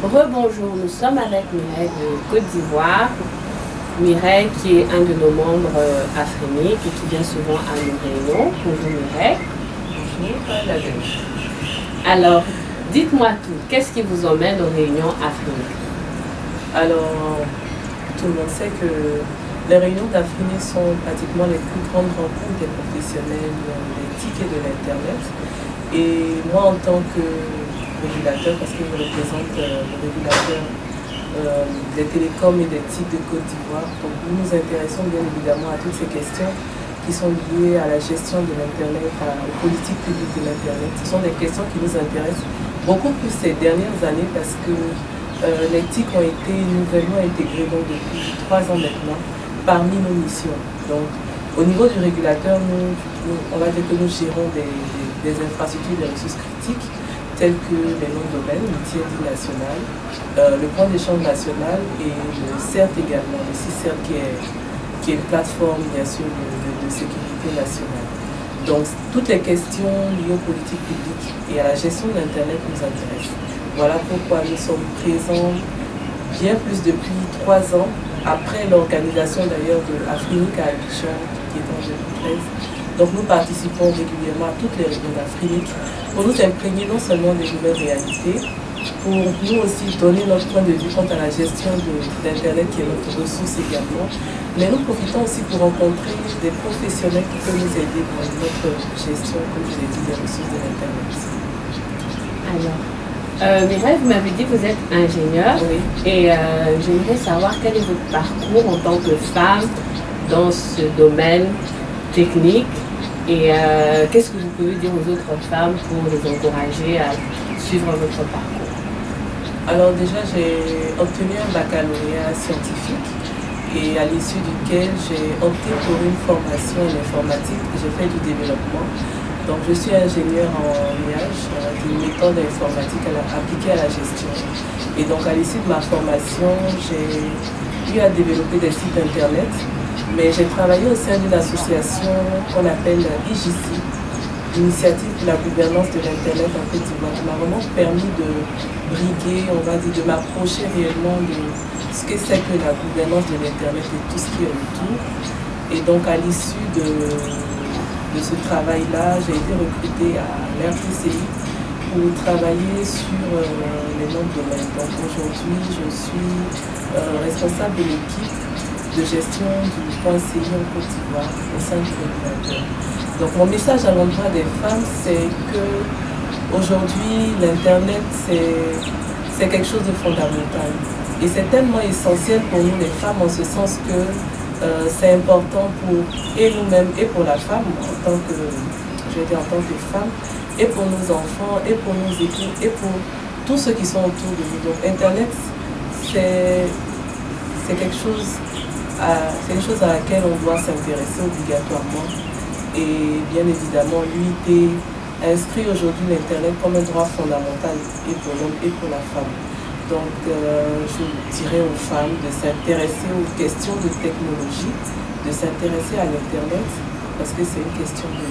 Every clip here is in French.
Rebonjour, nous sommes avec Mireille de Côte d'Ivoire. Mireille qui est un de nos membres afriniques et qui vient souvent à nos réunions. Bonjour Mireille. Bonjour. Alors, dites-moi tout, qu'est-ce qui vous emmène aux réunions afriniques? Alors, tout le monde sait que les réunions d'Afrique sont pratiquement les plus grandes rencontres des professionnels d'éthique et de l'Internet. Et moi, en tant que régulateur, parce que je représente le régulateur des télécoms et des TIC de Côte d'Ivoire, donc nous nous intéressons bien évidemment à toutes ces questions qui sont liées à la gestion de l'Internet, aux politiques publiques de l'Internet. Ce sont des questions qui nous intéressent beaucoup plus ces dernières années parce que les TIC ont été nouvellement intégrées donc depuis 3 ans maintenant parmi nos missions. Donc, au niveau du régulateur, on va dire que nous gérons des infrastructures, des ressources critiques, telles que les noms de domaine, l'outil national, le point d'échange national et le CERT également, le CICERT qui est une plateforme bien sûr de sécurité nationale. Donc, toutes les questions liées aux politiques publiques et à la gestion de l'Internet nous intéressent. Voilà pourquoi nous sommes présents bien plus depuis 3 ans, après l'organisation d'ailleurs de Afrinique à Abidjan, qui est en 2013. Donc nous participons régulièrement à toutes les réunions d'Afrique pour nous imprégner non seulement des nouvelles réalités, pour nous aussi donner notre point de vue quant à la gestion d'Internet qui est notre ressource également, mais nous profitons aussi pour rencontrer des professionnels qui peuvent nous aider dans notre gestion, comme je l'ai dit, des ressources de l'Internet. Alors, Mireille, vous m'avez dit que vous êtes ingénieur, oui. Et j'aimerais savoir quel est votre parcours en tant que femme dans ce domaine technique et qu'est-ce que vous pouvez dire aux autres femmes pour les encourager à suivre votre parcours? Alors déjà, j'ai obtenu un baccalauréat scientifique et à l'issue duquel j'ai opté pour une formation en informatique. J'ai fait du développement. Donc je suis ingénieur en IAGE, d'une méthode informatique appliquée à la gestion. Et donc à l'issue de ma formation, j'ai eu à développer des sites internet, mais j'ai travaillé au sein d'une association qu'on appelle IJC, Initiative pour la gouvernance de l'Internet en Côte d'Ivoire, qui m'a vraiment permis de briguer, on va dire, de m'approcher réellement de ce que c'est que la gouvernance de l'Internet et tout ce qui est autour. Et donc à l'issue de ce travail-là, j'ai été recrutée à l'RTCI pour travailler sur les noms de domaine. Donc aujourd'hui, je suis responsable de l'équipe de gestion du point CI en Côte d'Ivoire au sein du régulateur. Donc mon message à l'endroit des femmes, c'est que aujourd'hui l'Internet, c'est quelque chose de fondamental. Et c'est tellement essentiel pour nous les femmes en ce sens que c'est important pour nous-mêmes et pour la femme en tant que femme, et pour nos enfants, et pour nos époux, et pour tous ceux qui sont autour de nous. Donc Internet, c'est quelque chose à laquelle on doit s'intéresser obligatoirement. Et bien évidemment, l'UIT inscrit aujourd'hui l'Internet comme un droit fondamental et pour l'homme et pour la femme. Donc, je dirais aux femmes de s'intéresser aux questions de technologie, de s'intéresser à l'Internet, parce que c'est une question de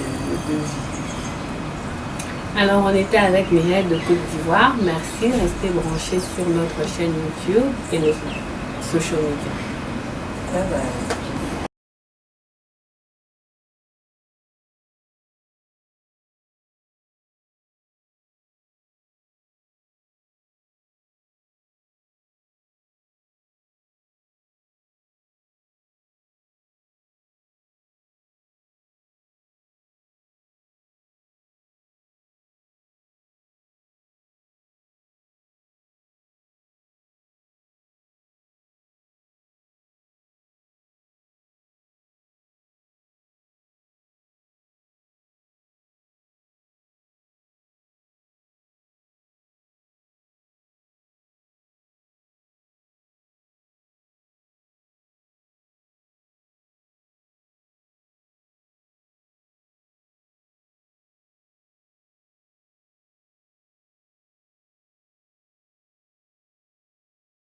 vie. Alors, on était avec Mireille de Côte d'Ivoire. Merci, restez branchés sur notre chaîne YouTube et nos social media. Bye bye.